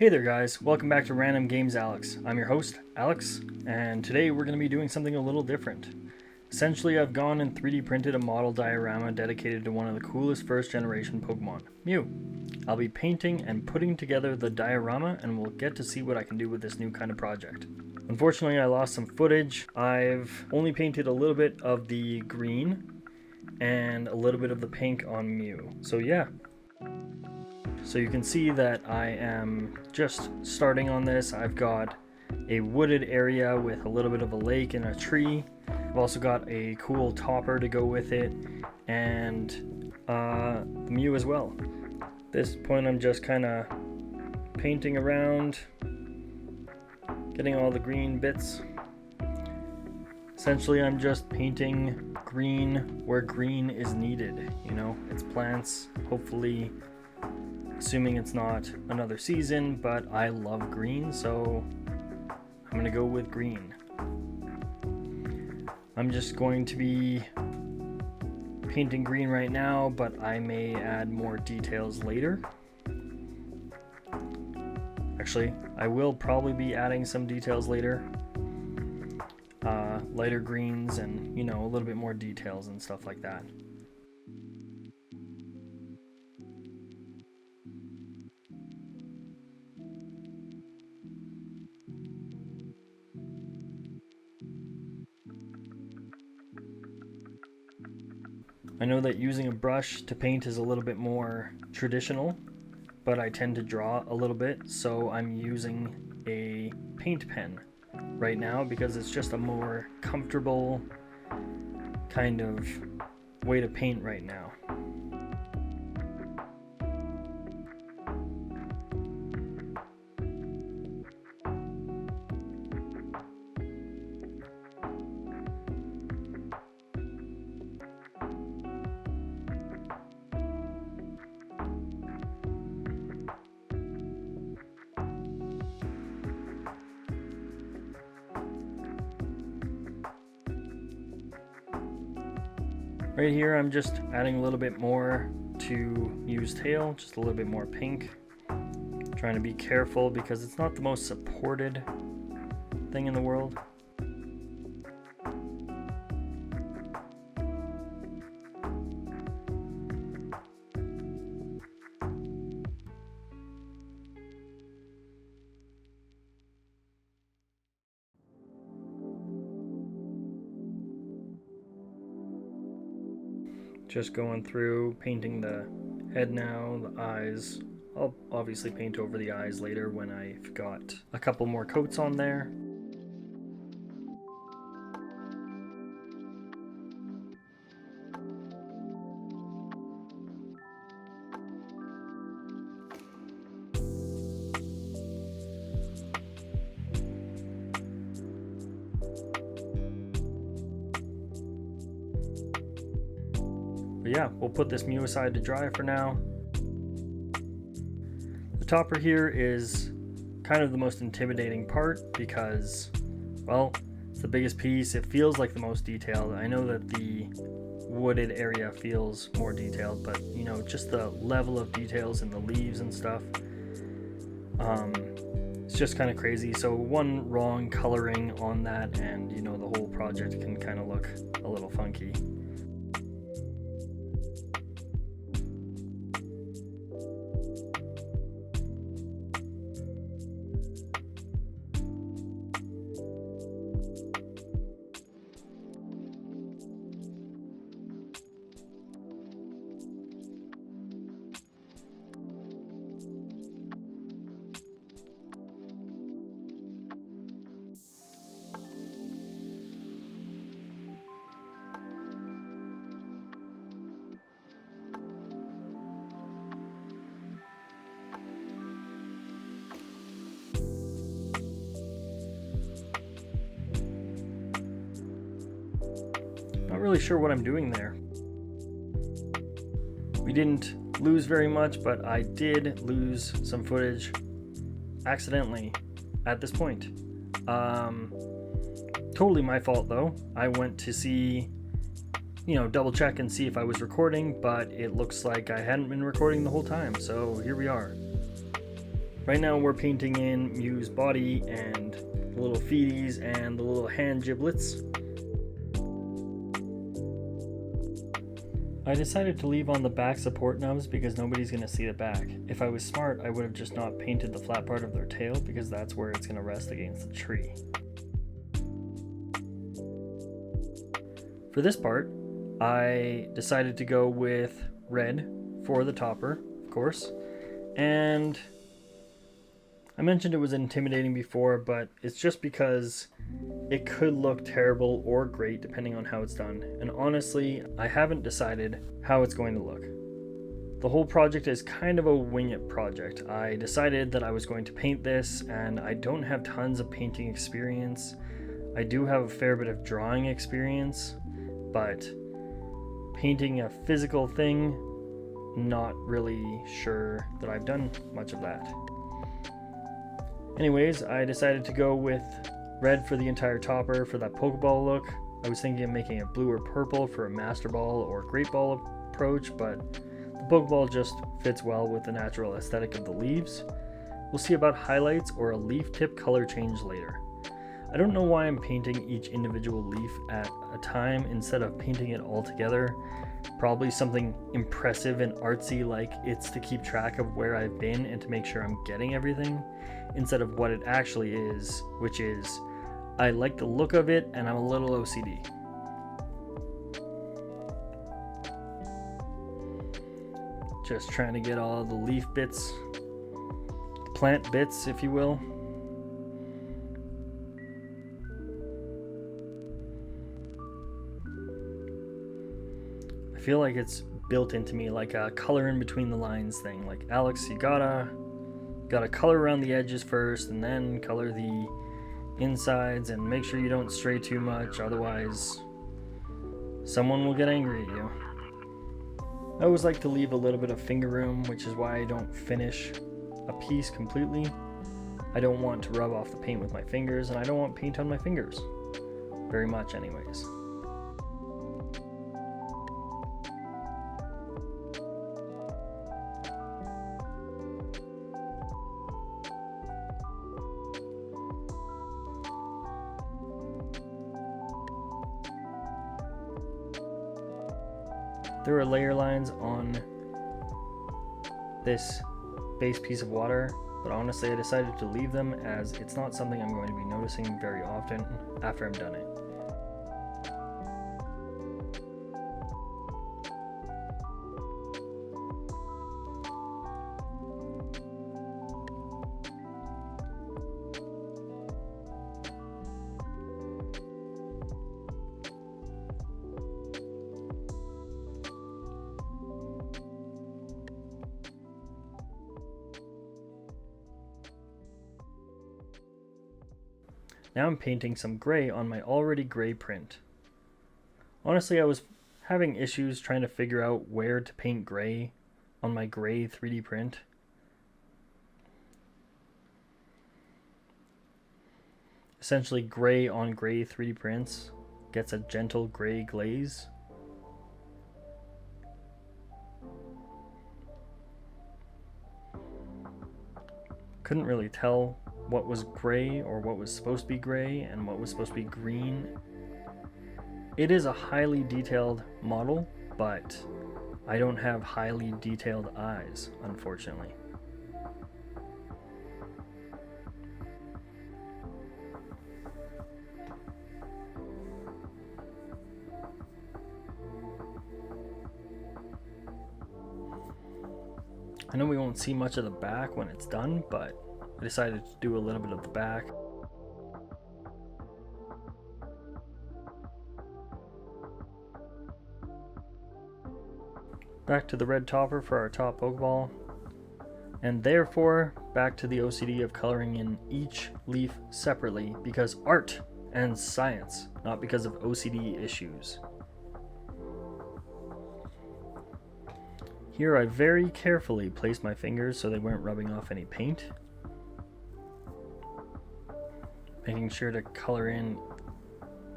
Hey there guys, welcome back to Random Games Alex. I'm your host, Alex, and today we're going to be doing something a little different. Essentially, I've gone and 3D printed a model diorama dedicated to one of the coolest first generation Pokemon, Mew. I'll be painting and putting together the diorama and we'll get to see what I can do with this new kind of project. Unfortunately, I lost some footage. I've only painted a little bit of the green and a little bit of the pink on Mew. So yeah. So you can see that I am just starting on this. I've got a wooded area with a little bit of a lake and a tree. I've also got a cool topper to go with it and the Mew as well. At this point I'm just kind of painting around, getting all the green bits. Essentially I'm just painting green where green is needed, you know, it's plants, hopefully. Assuming it's not another season, but I love green, so I'm gonna go with green. I'm just going to be painting green right now, but I may add more details later. Actually, I will probably be adding some details later. Lighter greens and, you know, a little bit more details and stuff like that. I know that using a brush to paint is a little bit more traditional, but I tend to draw a little bit, so I'm using a paint pen right now because it's just a more comfortable kind of way to paint right now. Right here I'm just adding a little bit more to Mew's tail, just a little bit more pink. Trying to be careful because it's not the most supported thing in the world. Just going through, painting the head now, the eyes. I'll obviously paint over the eyes later when I've got a couple more coats on there. But yeah, we'll put this Mew aside to dry for now. The topper here is kind of the most intimidating part because, well, it's the biggest piece. It feels like the most detailed. I know that the wooded area feels more detailed, but you know, just the level of details in the leaves and stuff, it's just kind of crazy. So one wrong coloring on that and you know, the whole project can kind of look a little funky. Not really sure what I'm doing there. We didn't lose very much, but I did lose some footage accidentally at this point. Totally my fault though. I went to see, you know, double check and see if I was recording, but it looks like I hadn't been recording the whole time, so here we are. Right now we're painting in Mew's body and the little feeties and the little hand giblets. I decided to leave on the back support nubs because nobody's going to see the back. If I was smart, I would have just not painted the flat part of their tail because that's where it's going to rest against the tree. For this part, I decided to go with red for the topper, of course, and I mentioned it was intimidating before, but it's just because it could look terrible or great depending on how it's done. And honestly, I haven't decided how it's going to look. The whole project is kind of a wing it project. I decided that I was going to paint this, and I don't have tons of painting experience. I do have a fair bit of drawing experience, but painting a physical thing, not really sure that I've done much of that. Anyways, I decided to go with red for the entire topper for that Pokeball look. I was thinking of making it blue or purple for a Master Ball or Great Ball approach, but the Pokeball just fits well with the natural aesthetic of the leaves. We'll see about highlights or a leaf tip color change later. I don't know why I'm painting each individual leaf at a time instead of painting it all together. Probably something impressive and artsy, like it's to keep track of where I've been and to make sure I'm getting everything, instead of what it actually is, which is I like the look of it and I'm a little OCD. Just trying to get all the leaf bits, plant bits if you will. I feel like it's built into me, like a color in between the lines thing. Like, Alex, you gotta color around the edges first and then color the insides, and make sure you don't stray too much, otherwise someone will get angry at you. I always like to leave a little bit of finger room, which is why I don't finish a piece completely. I don't want to rub off the paint with my fingers, and I don't want paint on my fingers very much anyways. There are layer lines on this base piece of water, but honestly I decided to leave them as it's not something I'm going to be noticing very often after I'm done it. Now I'm painting some gray on my already gray print. Honestly, I was having issues trying to figure out where to paint gray on my gray 3D print. Essentially, gray on gray 3D prints gets a gentle gray glaze. Couldn't really tell what was gray or what was supposed to be gray and what was supposed to be green. It is a highly detailed model, but I don't have highly detailed eyes, unfortunately. I know we won't see much of the back when it's done, but I decided to do a little bit of the back. Back to the red topper for our top Pokeball, and therefore back to the OCD of coloring in each leaf separately because art and science, not because of OCD issues. Here I very carefully placed my fingers so they weren't rubbing off any paint. Making sure to color in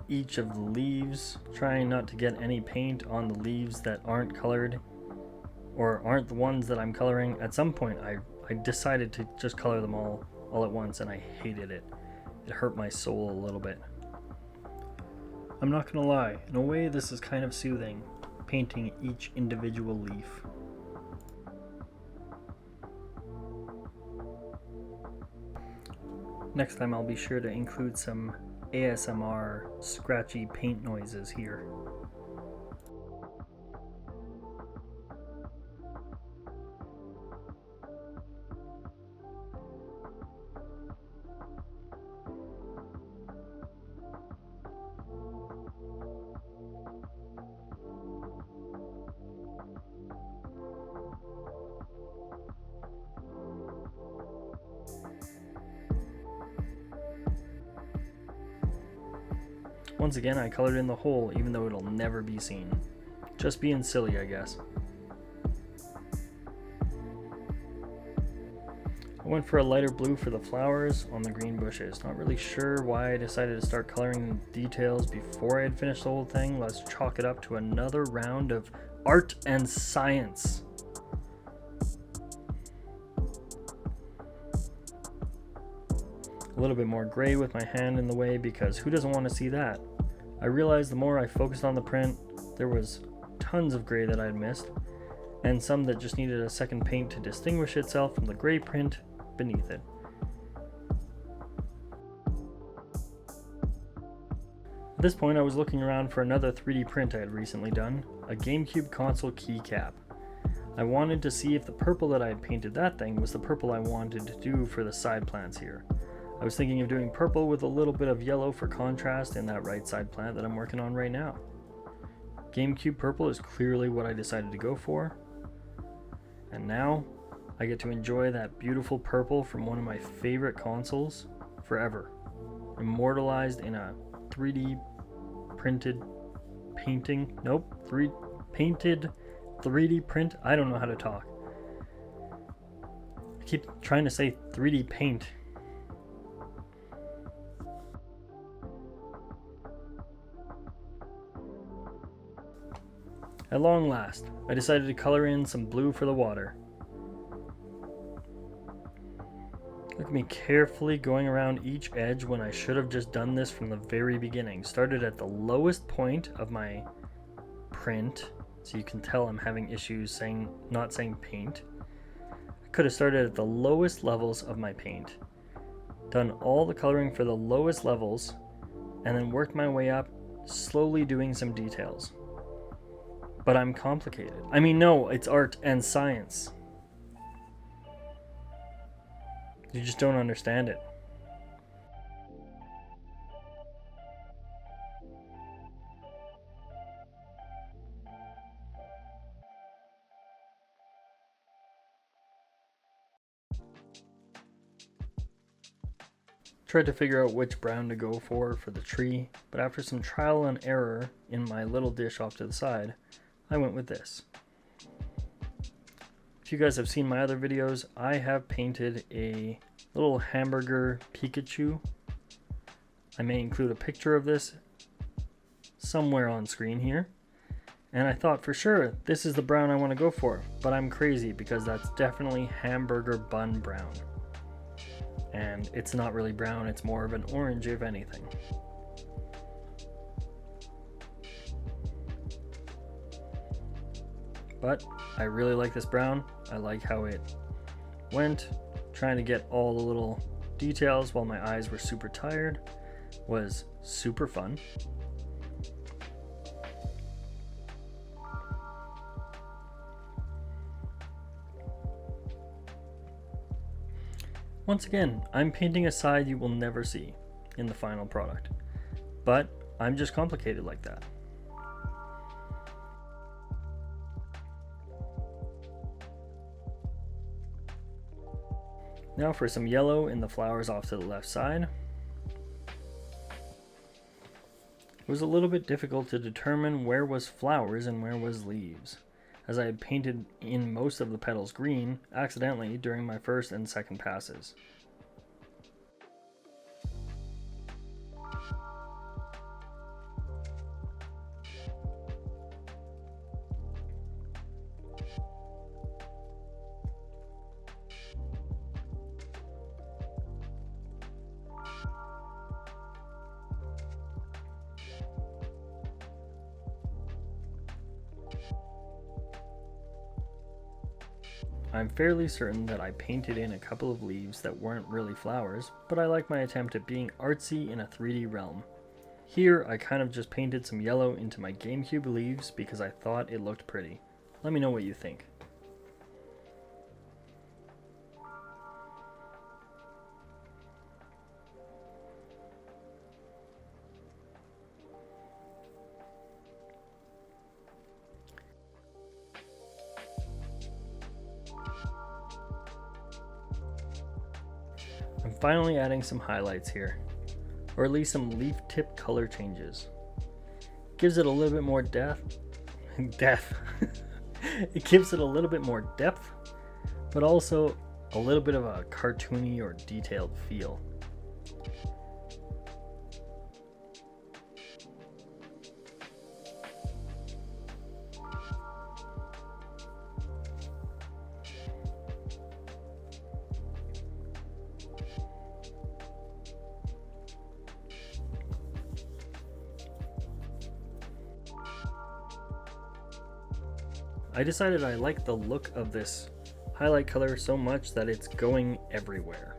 each of the leaves, trying not to get any paint on the leaves that aren't colored or aren't the ones that I'm coloring. At some point I I decided to just color them all at once, and I hated it. It hurt my soul a little bit. I'm not gonna lie, in a way this is kind of soothing, painting each individual leaf. Next time I'll be sure to include some ASMR scratchy paint noises here. Once again, I colored in the hole, even though it'll never be seen. Just being silly, I guess. I went for a lighter blue for the flowers on the green bushes. Not really sure why I decided to start coloring details before I had finished the whole thing. Let's chalk it up to another round of art and science. A little bit more gray with my hand in the way, because who doesn't want to see that? I realized the more I focused on the print, there was tons of gray that I'd missed, and some that just needed a second paint to distinguish itself from the gray print beneath it. At this point, I was looking around for another 3D print I had recently done, a GameCube console keycap. I wanted to see if the purple that I had painted that thing was the purple I wanted to do for the side plants here. I was thinking of doing purple with a little bit of yellow for contrast in that right side plant that I'm working on right now. GameCube purple is clearly what I decided to go for. And now I get to enjoy that beautiful purple from one of my favorite consoles forever. Immortalized in a 3D printed painting. Nope, painted 3D print. I don't know how to talk. I keep trying to say 3D paint. At long last, I decided to color in some blue for the water. Look at me carefully going around each edge when I should have just done this from the very beginning. Started at the lowest point of my print, so you can tell I'm having issues not saying paint. I could have started at the lowest levels of my paint, done all the coloring for the lowest levels, and then worked my way up, slowly doing some details. But I'm complicated. I mean, no, it's art and science. You just don't understand it. Tried to figure out which brown to go for the tree, but after some trial and error in my little dish off to the side, I went with this. If you guys have seen my other videos, I have painted a little hamburger Pikachu. I may include a picture of this somewhere on screen here. And I thought for sure this is the brown I want to go for, but I'm crazy because that's definitely hamburger bun brown. And it's not really brown, it's more of an orange if anything. But I really like this brown. I like how it went. Trying to get all the little details while my eyes were super tired was super fun. Once again, I'm painting a side you will never see in the final product, but I'm just complicated like that. Now for some yellow in the flowers off to the left side. It was a little bit difficult to determine where was flowers and where was leaves, as I had painted in most of the petals green accidentally during my first and second passes. I'm fairly certain that I painted in a couple of leaves that weren't really flowers, but I like my attempt at being artsy in a 3D realm. Here, I kind of just painted some yellow into my GameCube leaves because I thought it looked pretty. Let me know what you think. I'm finally adding some highlights here, or at least some leaf tip color changes. Gives it a little bit more depth. It gives it a little bit more depth, but also a little bit of a cartoony or detailed feel. I decided I like the look of this highlight color so much that it's going everywhere.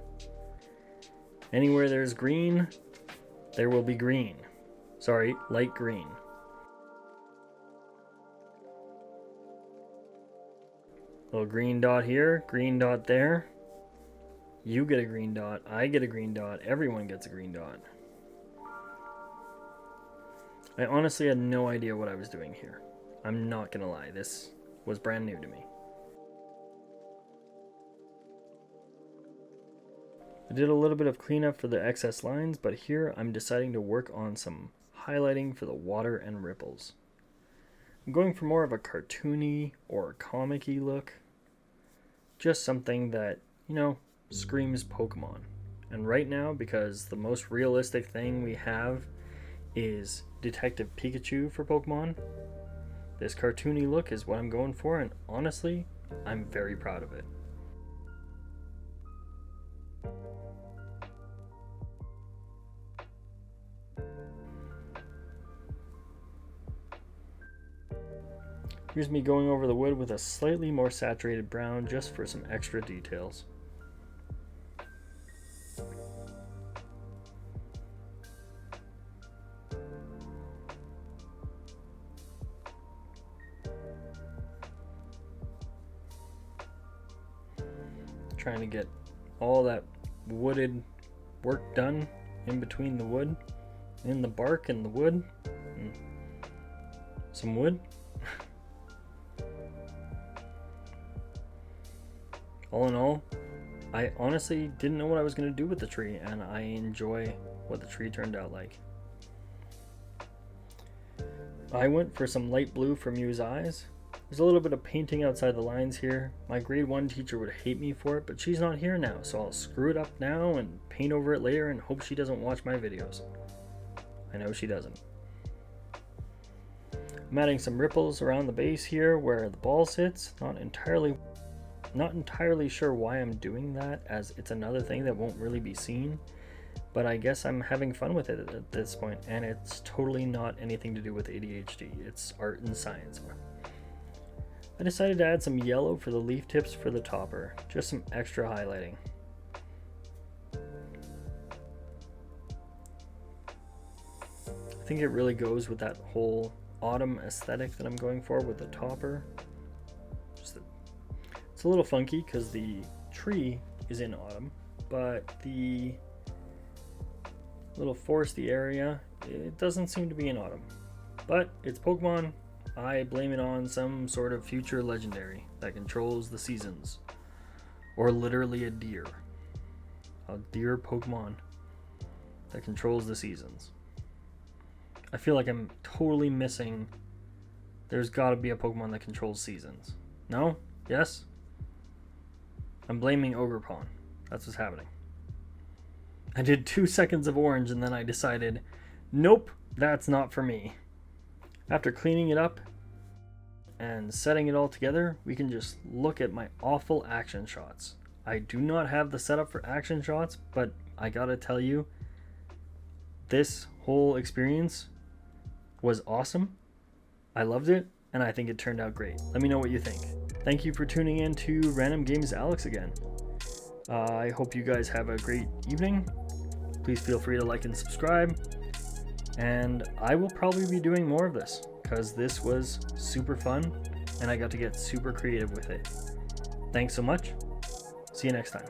Anywhere there's green, there will be green. Sorry, light green. Little green dot here, green dot there. You get a green dot, I get a green dot, everyone gets a green dot. I honestly had no idea what I was doing here. I'm not gonna lie, this was brand new to me. I did a little bit of cleanup for the excess lines, but here I'm deciding to work on some highlighting for the water and ripples. I'm going for more of a cartoony or comic-y look. Just something that, you know, screams Pokemon. And right now, because the most realistic thing we have is Detective Pikachu for Pokemon, this cartoony look is what I'm going for, and honestly, I'm very proud of it. Here's me going over the wood with a slightly more saturated brown just for some extra details. Trying to get all that wooded work done in between the wood, in the bark and the wood, and some wood. All in all, I honestly didn't know what I was going to do with the tree, and I enjoy what the tree turned out like. I went for some light blue for Mew's eyes. There's a little bit of painting outside the lines here. My grade 1 teacher would hate me for it, but she's not here now, so I'll screw it up now and paint over it later and hope she doesn't watch my videos. I know she doesn't. I'm adding some ripples around the base here where the ball sits. Not entirely sure why I'm doing that, as it's another thing that won't really be seen, but I guess I'm having fun with it at this point, and it's totally not anything to do with ADHD. It's art and science. I decided to add some yellow for the leaf tips for the topper, just some extra highlighting. I think it really goes with that whole autumn aesthetic that I'm going for with the topper. It's a little funky because the tree is in autumn, but the little foresty area, it doesn't seem to be in autumn. But it's Pokemon. I blame it on some sort of future legendary that controls the seasons. Or literally a deer. A deer Pokemon that controls the seasons. I feel like I'm totally missing. There's gotta be a Pokemon that controls seasons. No? Yes? I'm blaming Ogerpon. That's what's happening. I did 2 seconds of orange and then I decided, nope, that's not for me. After cleaning it up and setting it all together, we can just look at my awful action shots. I do not have the setup for action shots, but I gotta tell you, this whole experience was awesome. I loved it, and I think it turned out great. Let me know what you think. thank you for tuning in to Random Games Alex again. I hope you guys have a great evening. Please feel free to like and subscribe. And I will probably be doing more of this because this was super fun and I got to get super creative with it. Thanks so much. See you next time.